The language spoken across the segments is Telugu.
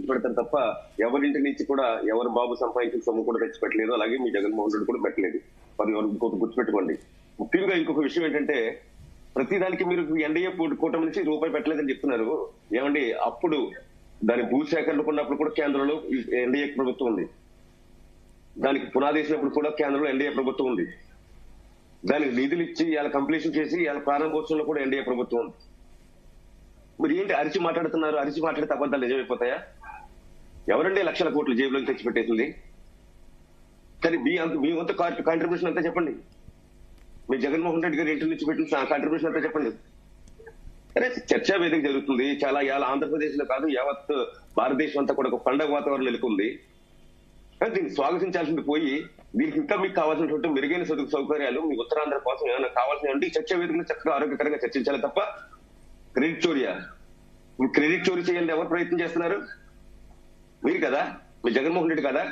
పెడతారు తప్ప ఎవరింటి నుంచి కూడా ఎవరు బాబు సంపాదించిన సొమ్ము కూడా తెచ్చి పెట్టలేదు. అలాగే మీ జగన్మోహన్ రెడ్డి కూడా పెట్టలేదు. అది ఇంకొక గుర్తుపెట్టుకోండి. ముఖ్యంగా ఇంకొక విషయం ఏంటంటే ప్రతిదానికి మీరు ఎన్డీఏ కూటమి నుంచి రూపాయి పెట్టలేదని చెప్తున్నారు. ఏమండి, అప్పుడు దాని భూసేకరణకున్నప్పుడు కూడా కేంద్రంలో ఎన్డీఏ ప్రభుత్వం ఉంది. దానికి పునాది వేసినప్పుడు కూడా కేంద్రంలో ఎన్డీఏ ప్రభుత్వం ఉంది. దానికి నిధులు ఇచ్చి ఇలా కంప్లీషన్ చేసి ఇలా ప్రారంభోత్సవంలో కూడా ఎన్డీఏ ప్రభుత్వం ఉంది. మరి ఏంటి అరిచి మాట్లాడుతున్నారు? అరిచి మాట్లాడితే అబద్ధాలు నిజమైపోతాయా? ఎవరండి లక్షల కోట్లు జేబులోకి తెచ్చిపెట్టేసింది? కానీ మీ వంతు కాంట్రిబ్యూషన్ అంతా చెప్పండి. మీ జగన్మోహన్ రెడ్డి గారు ఇంటి నుంచి పెట్టిన కాంట్రిబ్యూషన్ అంతా చెప్పండి. అరే, చర్చా వేదిక జరుగుతుంది. చాలా ఇవాళ ఆంధ్రప్రదేశ్ లో కాదు, యావత్ భారతదేశం అంతా కూడా ఒక పండగ వాతావరణం నెలకొంది. కానీ దీన్ని స్వాగతించాల్సింది పోయి దీనికి ఇంకా మీకు కావాల్సినటువంటి మెరుగైన సౌకర్యాలు మీ ఉత్తరాంధ్ర కోసం ఏమైనా కావాల్సిన అంటే ఈ చర్చా వేదికను చక్కగా ఆరోగ్యకరంగా చర్చించాలి తప్ప క్రెడిట్ చోరీయా? క్రెడిట్ చోరీ చేయాలని ఎవరు ప్రయత్నం చేస్తున్నారు? మీరు కదా, మీ జగన్మోహన్ రెడ్డి కదా.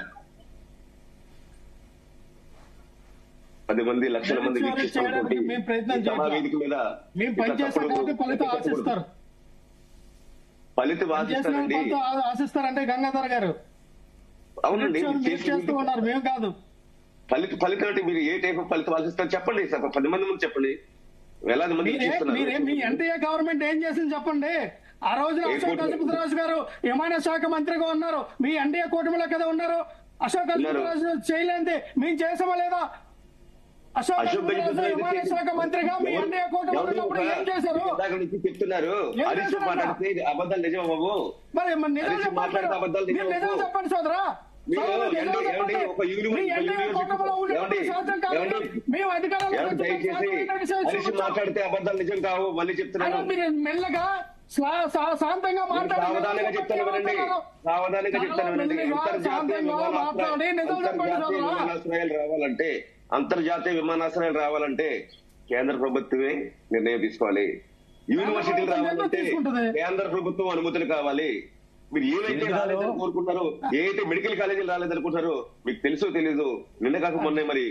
10 మంది లక్షల మంది వీక్షిస్తున్నటువంటి వేదిక మీద ఫలితం ఆశిస్తారంటే గంగాధర్ గారు అవునండి. మేము కాదు ఫలితం అంటే మీరు ఏ టైప్ ఆఫ్ ఫలితం ఆశిస్తారు చెప్పండి. 10 మంది ముందు చెప్పండి. వేలాది మంది మీ ఎన్టీఏ గవర్నమెంట్ ఏం చేసింది చెప్పండి. ఆ రోజున అశోక్ గజపతిరాజు గారు విమాన శాఖ మంత్రిగా ఉన్నారు. మీ ఎన్డీఏ కూటమిలో కదా ఉన్నారు. అశోక్ గజపతిరాజు చేయలేంది మేము చేసామా లేదా? అశోక్ గజపతిరాజు విమాన శాఖ మంత్రిగా మీ ఎన్డీఏ కూటమిలో ఉన్నప్పుడు ఏం చేశారు చెప్తున్నారు? అబద్ధాలు నిజమా బాబు? మరి నిజం చెప్పండి సోదరా. మాట్లాడితే అబద్ధాలు నిజం కావు. మళ్ళీ చెప్తున్నాను, మీరు మెల్లగా శాంతంగా సావధానంగా చెప్తాను వినండి. సావధానంగా చెప్తాను వినండి. అంతర్జాతీయ విమానాశ్రయాలు రావాలంటే కేంద్ర ప్రభుత్వమే నిర్ణయం తీసుకోవాలి. యూనివర్సిటీలు రావాలంటే కేంద్ర ప్రభుత్వం అనుమతులు కావాలి. మీరు ఏవైతే రాలేదని కోరుకుంటారో, ఏదైతే మెడికల్ కాలేజీలు రాలేదనుకుంటారో మీకు తెలుసో తెలీదు. నిన్న కాక మొన్న మరి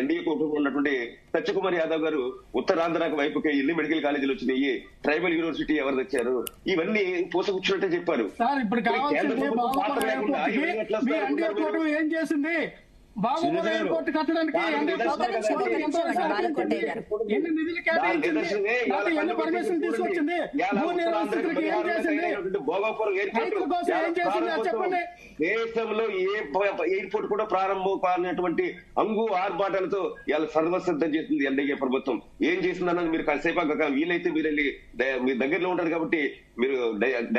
ఎన్డీఏ కూటమిలో ఉన్నటువంటి సత్యకుమార్ యాదవ్ గారు ఉత్తరాంధ్ర వైపుకి ఎన్ని మెడికల్ కాలేజీలు వచ్చినాయి, ట్రైబల్ యూనివర్సిటీ ఎవరు తెచ్చారు, ఇవన్నీ పూసగుచ్చినట్టే చెప్పారు. కేంద్ర ప్రభుత్వం పాత్ర లేకుండా ఏం చేసింది? బాబు ఎయిర్పోర్ట్ కట్టడానికి ఎన్ని నిధులు కేటాయించింది? ఎన్ని పర్మిషన్ తీసుకొచ్చింది? భోగాపురం ఎయిర్పోర్ట్ చెప్పండి. దేశంలో ఏ ఎయిర్పోర్ట్ కూడా ప్రారంభం కానటువంటి అంగు ఆర్భాటాలతో ఇలా సర్వసిద్ధం చేసింది ఎన్డీఏ ప్రభుత్వం. ఏం చేసిందన్నది మీరు కాసేపు వీలైతే మీరు వెళ్ళి మీ దగ్గరలో ఉంటారు కాబట్టి మీరు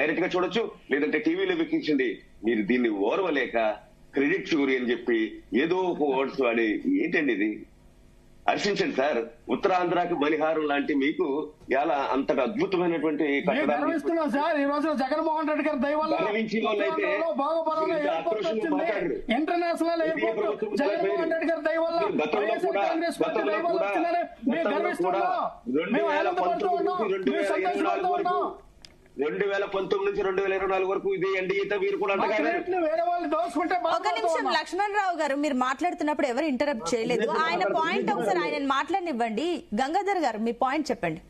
డైరెక్ట్ గా చూడొచ్చు, లేదంటే టీవీలో వీక్షించండి. మీరు దీన్ని ఓర్వలేక క్రెడిట్ చోరీ అని చెప్పి ఏదో ఒక వర్డ్స్ వాడి ఏంటండి ఇది? హర్షించండి సార్. ఉత్తరాంధ్రకి బలిహారం లాంటి మీకు ఇలా అంతటి అద్భుతమైనటువంటి జగన్మోహన్ రెడ్డి గారి దయ వల్ల ఇంటర్నేషనల్ ఎయిర్పోర్ట్ జగన్మోహన్ రెడ్డి గారి దయ వల్ల 2019 నుంచి 2024 వరకు ఇదే ఎన్డీఏతో మీరు కూడా ఒక నిమిషం లక్ష్మణ్ రావు గారు, మీరు మాట్లాడుతున్నప్పుడు ఎవరు ఇంటరప్ట్ చేయలేదు. ఆయన పాయింట్ ఒకసారి ఆయన మాట్లాడనివ్వండి. గంగాధర్ గారు మీ పాయింట్ చెప్పండి.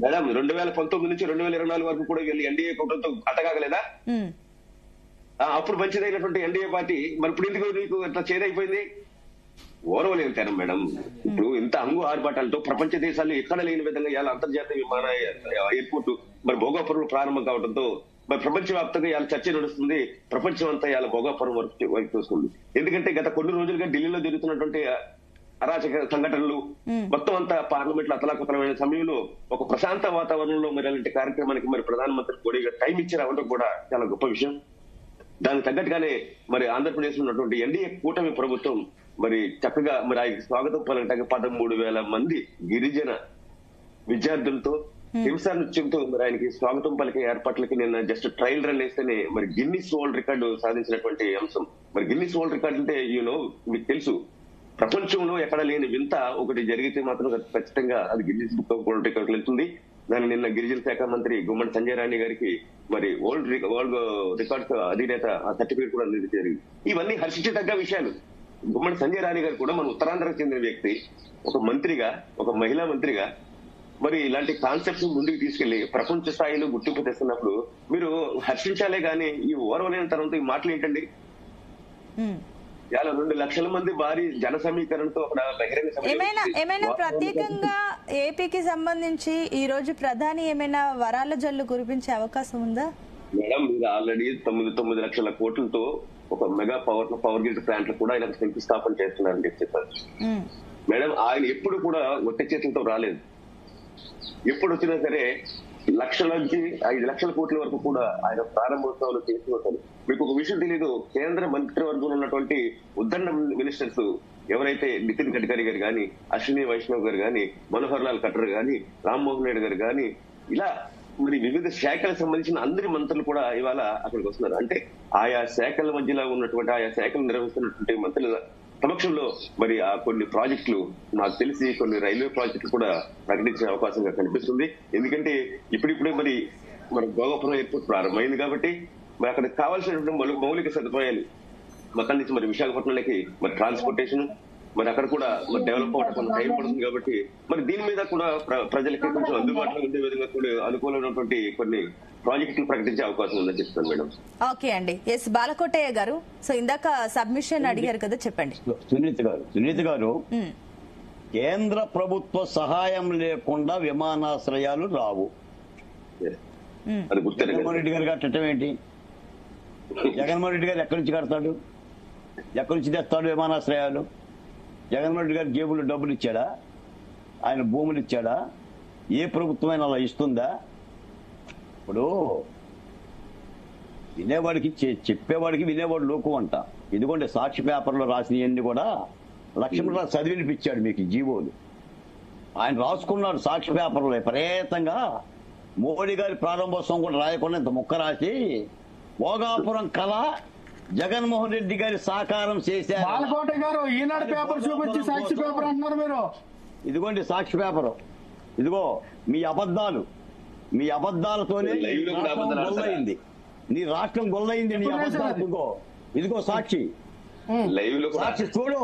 మేడం, 2019 నుంచి 2024 వరకు కూడా వీళ్ళు ఎన్డీఏ కూటమితో అట్టగాగలేదా? అప్పుడు మంచిదైనటువంటి ఎన్డీఏ పార్టీ మరి ఇప్పుడు ఎందుకు మీకు ఇట్లా చేదైపోయింది? ఓర్వలేని తనం మేడం. ఇప్పుడు ఇంత అంగు ఆర్భాటాలతో ప్రపంచ దేశాల్లో ఎక్కడ లేని విధంగా ఇలా అంతర్జాతీయ విమాన ఎయిర్పోర్ట్ మరి భోగాపురం ప్రారంభం కావడంతో మరి ప్రపంచవ్యాప్తంగా ఇలా చర్చ నడుస్తుంది. ప్రపంచం అంతా ఇలా భోగాపురం వైపు చూస్తుంది. ఎందుకంటే గత కొన్ని రోజులుగా ఢిల్లీలో జరుగుతున్నటువంటి అరాచక సంఘటనలు మొత్తం అంతా పార్లమెంట్ లో అతలాకుతలమైన సమయంలో ఒక ప్రశాంత వాతావరణంలో మరి అలాంటి కార్యక్రమానికి మరి ప్రధానమంత్రి మోడీ గారు టైం ఇచ్చి రావడం కూడా చాలా గొప్ప విషయం. దానికి తగ్గట్టుగానే మరి ఆంధ్రప్రదేశ్ లో ఉన్నటువంటి ఎన్డీఏ కూటమి ప్రభుత్వం మరి చక్కగా మరి ఆయనకి స్వాగతం పలకటానికి 13,000 మంది గిరిజన విద్యార్థులతో హింసా నృత్యంతో మరి ఆయనకి స్వాగతం పలికే ఏర్పాట్లకి నిన్న జస్ట్ ట్రయల్ రన్ వేస్తేనే మరి గిన్నిస్ వరల్డ్ రికార్డు సాధించినటువంటి అంశం. మరి గిన్నిస్ వరల్డ్ రికార్డు అంటే మీకు తెలుసు, ప్రపంచంలో ఎక్కడ లేని వింత ఒకటి జరిగితే మాత్రం ఖచ్చితంగా అది Guinness book of world record వెళ్తుంది. దాన్ని నిన్న గిరిజన శాఖ మంత్రి గుమ్మడి సంజయ్ రాణి గారికి మరి వరల్డ్ రికార్డ్స్ అధినేత ఆ సర్టిఫికేట్ కూడా అందించారు. ఇవన్నీ హర్షించదగ్గ విషయాలు. గుమ్మడి సంజయ్ రాణి గారు కూడా మన ఉత్తరాంధ్రకు చెందిన వ్యక్తి, ఒక మంత్రిగా, ఒక మహిళా మంత్రిగా మరి ఇలాంటి కాన్సెప్ట్స్ ముందుకు తీసుకెళ్లి ప్రపంచ స్థాయిలో గుర్తింపు తెస్తున్నప్పుడు మీరు హర్షించాలే గానీ ఈ ఓర్వలేని తర్వాత ఈ మాటలు ఏంటండి? ఇలా 2 లక్షల మంది భారీ జన సమీకరణతో అక్కడ బహిరంగ సభ ఏమైనా ప్రత్యేకంగా ఏపీకి సంబంధించి ఈ రోజు ప్రధాని ఏమైనా వరాల జల్లు కురిపించే అవకాశం ఉందా? మేడం, మీరు ఆల్రెడీ 9 లక్షల కోట్లతో ఒక మెగా పవర్ గ్రిడ్ ప్లాంట్ కూడా ఆయన శంకుస్థాపన చేస్తున్నారని చెప్పారు. మేడం, ఆయన ఎప్పుడు కూడా ఒట్టి చేతులతో రాలేదు. ఎప్పుడు వచ్చినా సరే లక్షల నుంచి 5 లక్షల కోట్ల వరకు కూడా ఆయన ప్రారంభోత్సవాలు చేసుకుంటారు. మీకు ఒక విషయం తెలీదు, కేంద్ర మంత్రివర్గంలో ఉన్నటువంటి ఉద్దండ మినిస్టర్స్ ఎవరైతే నితిన్ గడ్కరీ గారు కానీ, అశ్విని వైష్ణవ్ గారు కానీ, మనోహర్ లాల్ ఖట్టర్ గాని, రామ్మోహన్ రెడ్డి గారు కానీ, ఇలా మరి వివిధ శాఖలకు సంబంధించిన అందరి మంత్రులు కూడా ఇవాళ అక్కడికి వస్తున్నారు. అంటే ఆయా శాఖల మధ్యలో ఉన్నటువంటి ఆయా శాఖలు నిర్వహిస్తున్నటువంటి మంత్రుల సమక్షంలో మరి ఆ కొన్ని ప్రాజెక్టులు, నాకు తెలిసి కొన్ని రైల్వే ప్రాజెక్టులు కూడా ప్రకటించే అవకాశంగా కనిపిస్తుంది. ఎందుకంటే ఇప్పుడిప్పుడే మరి భోగాపురం ఎయిర్పోర్ట్ ప్రారంభమైంది కాబట్టి మరి అక్కడ కావాల్సినటువంటి మౌలిక సదుపాయాలు మొత్తం నుంచి మరి విశాఖపట్నంలోకి మరి ట్రాన్స్పోర్టేషన్ మరి అక్కడ కూడా మరి డెవలప్ అవడం కొంత టైం పడుతుంది. కాబట్టి మరి దీని మీద కూడా ప్రజలకి కొంచెం అందుబాటులో ఉండే విధంగా కూడా అనుకూలమైనటువంటి కొన్ని ప్రాజెక్టులు ప్రకటించే అవకాశం ఉందని చెప్తాను మేడం. ఓకే అండి. ఎస్ బాలకోటయ్య గారు, సో ఇందాక సబ్మిషన్ అడిగారు కదా, చెప్పండి. సునీత గారు, కేంద్ర ప్రభుత్వ సహాయం లేకుండా విమానాశ్రయాలు రావు. అది గుర్తు. జగన్మోహన్ రెడ్డి గారు కట్టడం ఏంటి? జగన్మోహన్ రెడ్డి గారు ఎక్కడి నుంచి కడతాడు? ఎక్కడి నుంచి తెస్తాడు విమానాశ్రయాలు? జగన్మోహన్ రెడ్డి గారు జేబులు డబ్బులు ఇచ్చాడా? ఆయన భూములు ఇచ్చాడా? ఏ ప్రభుత్వమైనా అలా ఇస్తుందా? ఇప్పుడు వినేవాడికి చెప్పేవాడికి వినేవాడు లోకు అంట. ఇదిగోండి సాక్షి పేపర్లో రాసినవన్నీ కూడా లక్ష్మణరావు చదివినిపించాడు మీకు జీవోలు. ఆయన రాసుకున్నాడు సాక్షి పేపర్లో విపరీతంగా. మోడీ గారి ప్రారంభోత్సవం కూడా రాయకుండా ఇంత ముక్క రాసి భోగాపురం కళ జగన్మోహన్ రెడ్డి గారి సాకారం చేశారు. బాలకోట గారు ఈనాడు పేపర్ చూపించి సాక్షి పేపర్ అంటున్నారు మీరు. ఇదిగోండి సాక్షి పేపర్. ఇదిగో మీ అబద్ధాలతోనే గొల్లయింది. నీ రాష్ట్రం గొల్లయింది నీ అబద్ధాలు. ఇదిగో సాక్షి, లైవ్ లో సాక్షి చూడు.